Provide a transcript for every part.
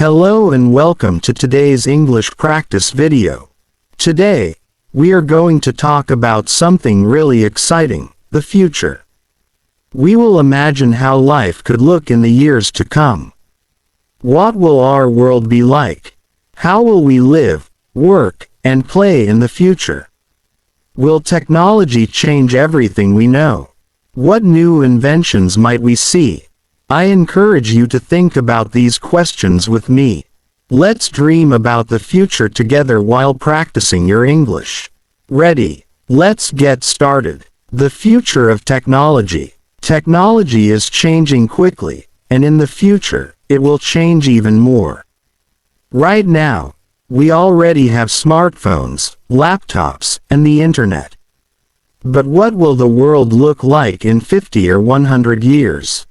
Hello and welcome to today's English practice video. Today, we are going to talk about something really exciting, the future. We will imagine how life could look in the years to come. What will our world be like? How will we live, work, and play in the future? Will technology change everything we know? What new inventions might we see? I encourage you to think about these questions with me. Let's dream about the future together while practicing your English. Ready? Let's get started. The future of technology. Technology is changing quickly, and in the future, it will change even more. Right now, we already have smartphones, laptops, and the internet. But what will the world look like in 50 or 100 years?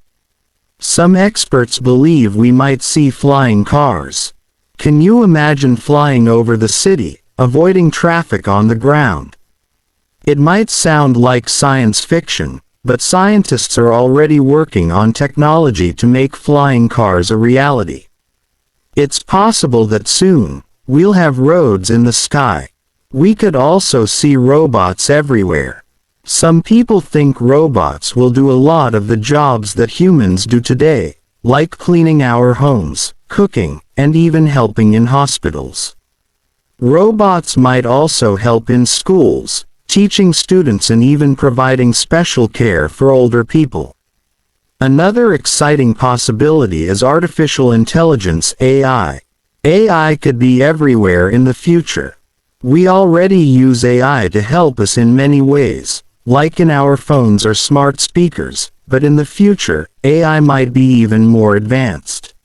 Some experts believe we might see flying cars. Can you imagine flying over the city, avoiding traffic on the ground? It might sound like science fiction, but scientists are already working on technology to make flying cars a reality. It's possible that soon, we'll have roads in the sky. We could also see robots everywhere. Some people think robots will do a lot of the jobs that humans do today, like cleaning our homes, cooking, and even helping in hospitals. Robots might also help in schools, teaching students and even providing special care for older people. Another exciting possibility is artificial intelligence (AI). AI could be everywhere in the future. We already use AI to help us in many ways, like in our phones or smart speakers, but in the future, AI might be even more advanced.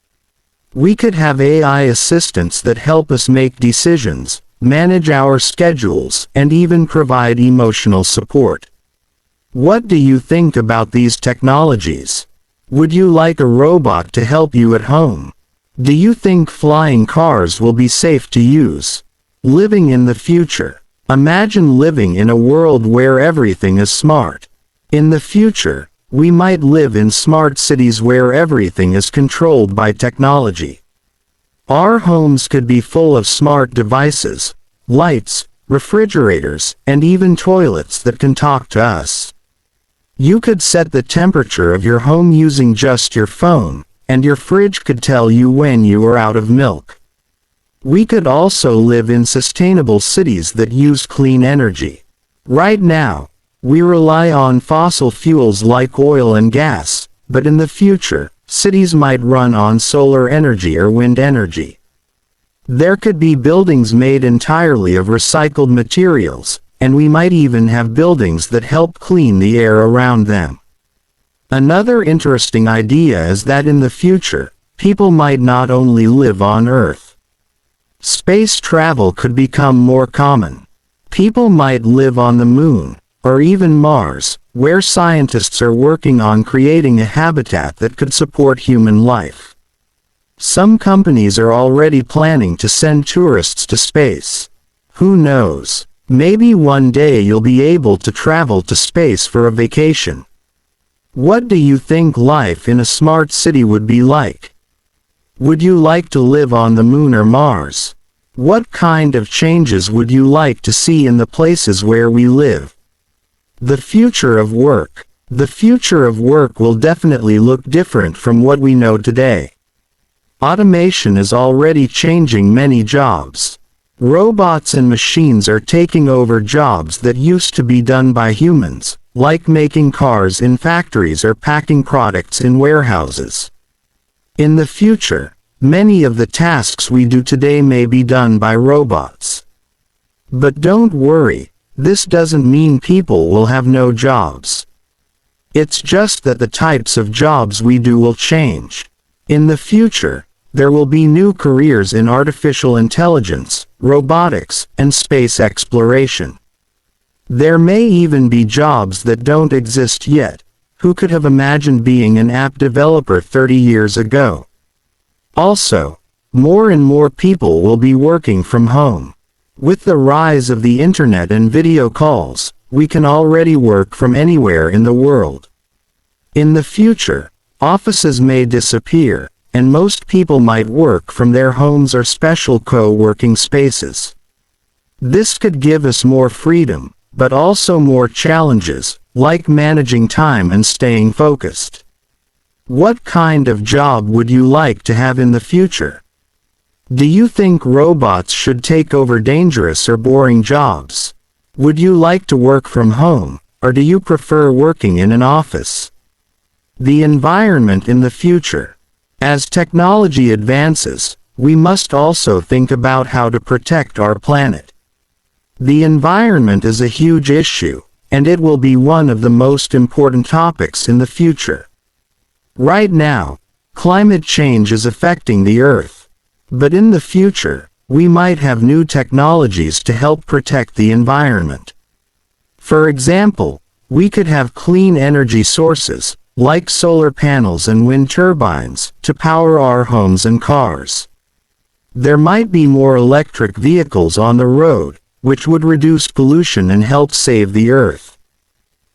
We could have AI assistants that help us make decisions, manage our schedules, and even provide emotional support. What do you think about these technologies? Would you like a robot to help you at home? Do you think flying cars will be safe to use? Living in the future. Imagine living in a world where everything is smart. In the future, we might live in smart cities where everything is controlled by technology. Our homes could be full of smart devices, lights, refrigerators, and even toilets that can talk to us. You could set the temperature of your home using just your phone, and your fridge could tell you when you are out of milk. We could also live in sustainable cities that use clean energy. Right now, we rely on fossil fuels like oil and gas, but in the future, cities might run on solar energy or wind energy. There could be buildings made entirely of recycled materials, and we might even have buildings that help clean the air around them. Another interesting idea is that in the future, people might not only live on Earth. Space travel could become more common. People might live on the Moon, or even Mars, where scientists are working on creating a habitat that could support human life. Some companies are already planning to send tourists to space. Who knows? Maybe one day you'll be able to travel to space for a vacation. What do you think life in a smart city would be like? Would you like to live on the Moon or Mars? What kind of changes would you like to see in the places where we live? The future of work. The future of work will definitely look different from what we know today. Automation is already changing many jobs. Robots and machines are taking over jobs that used to be done by humans, like making cars in factories or packing products in warehouses. In the future, many of the tasks we do today may be done by robots. But don't worry, this doesn't mean people will have no jobs. It's just that the types of jobs we do will change. In the future, there will be new careers in artificial intelligence, robotics, and space exploration. There may even be jobs that don't exist yet. Who could have imagined being an app developer 30 years ago? Also, more and more people will be working from home. With the rise of the internet and video calls, we can already work from anywhere in the world. In the future, offices may disappear, and most people might work from their homes or special co-working spaces. This could give us more freedom, but also more challenges, like managing time and staying focused. What kind of job would you like to have in the future? Do you think robots should take over dangerous or boring jobs? Would you like to work from home, or do you prefer working in an office? The environment in the future. As technology advances, we must also think about how to protect our planet. The environment is a huge issue, and it will be one of the most important topics in the future. Right now, climate change is affecting the Earth. But in the future, we might have new technologies to help protect the environment. For example, we could have clean energy sources, like solar panels and wind turbines, to power our homes and cars. There might be more electric vehicles on the road, which would reduce pollution and help save the Earth.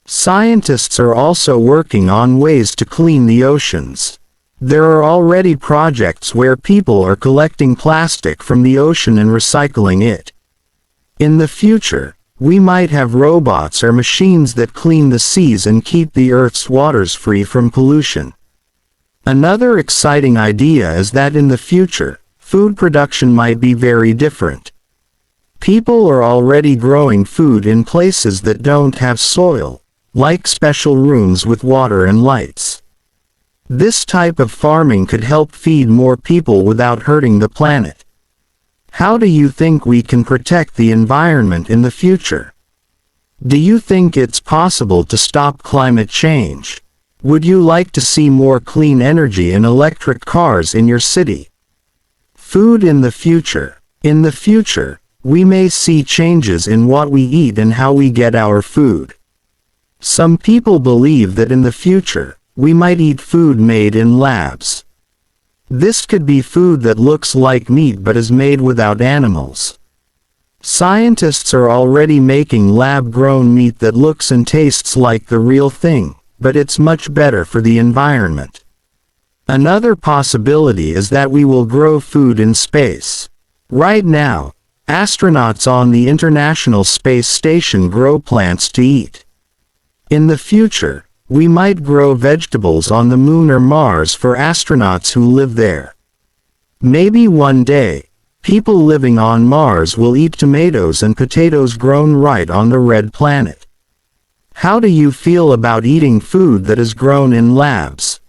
Scientists are also working on ways to clean the oceans. There are already projects where people are collecting plastic from the ocean and recycling it. In the future, we might have robots or machines that clean the seas and keep the Earth's waters free from pollution. Another exciting idea is that in the future, food production might be very different. People are already growing food in places that don't have soil, like special rooms with water and lights. This type of farming could help feed more people without hurting the planet. How do you think we can protect the environment in the future? Do you think it's possible to stop climate change? Would you like to see more clean energy and electric cars in your city? Food in the future. In the future, we may see changes in what we eat and how we get our food. Some people believe that in the future, we might eat food made in labs. This could be food that looks like meat but is made without animals. Scientists are already making lab-grown meat that looks and tastes like the real thing, but it's much better for the environment. Another possibility is that we will grow food in space. Right now, astronauts on the International Space Station grow plants to eat. In the future, we might grow vegetables on the Moon or Mars for astronauts who live there. Maybe one day, people living on Mars will eat tomatoes and potatoes grown right on the red planet. How do you feel about eating food that is grown in labs?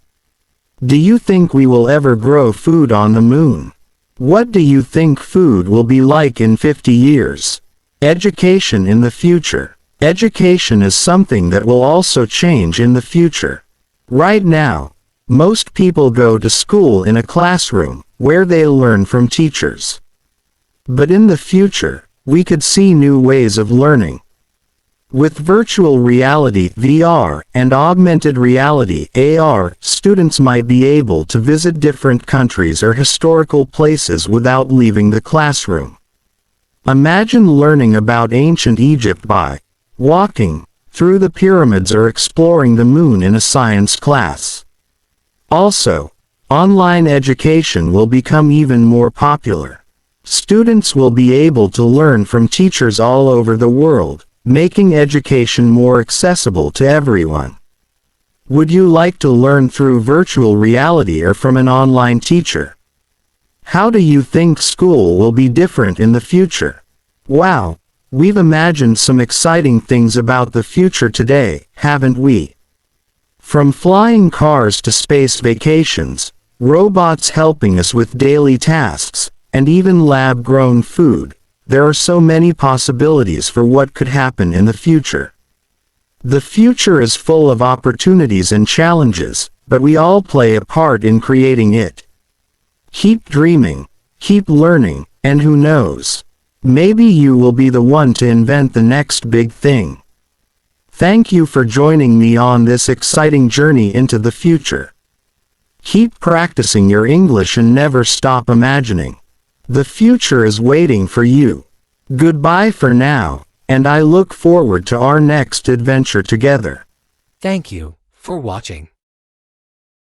Do you think we will ever grow food on the Moon? What do you think food will be like in 50 years? Education in the future. Education is something that will also change in the future. Right now, most people go to school in a classroom, where they learn from teachers. But in the future, we could see new ways of learning. With virtual reality (VR) and augmented reality (AR), students might be able to visit different countries or historical places without leaving the classroom. Imagine learning about ancient Egypt by walking through the pyramids or exploring the moon in a science class. Also, online education will become even more popular. Students will be able to learn from teachers all over the world, making education more accessible to everyone. Would you like to learn through virtual reality or from an online teacher? How do you think school will be different in the future? Wow! We've imagined some exciting things about the future today, haven't we? From flying cars to space vacations, robots helping us with daily tasks, and even lab-grown food, there are so many possibilities for what could happen in the future. The future is full of opportunities and challenges, but we all play a part in creating it. Keep dreaming, keep learning, and who knows? Maybe you will be the one to invent the next big thing. Thank you for joining me on this exciting journey into the future. Keep practicing your English and never stop imagining. The future is waiting for you. Goodbye for now, and I look forward to our next adventure together. Thank you for watching.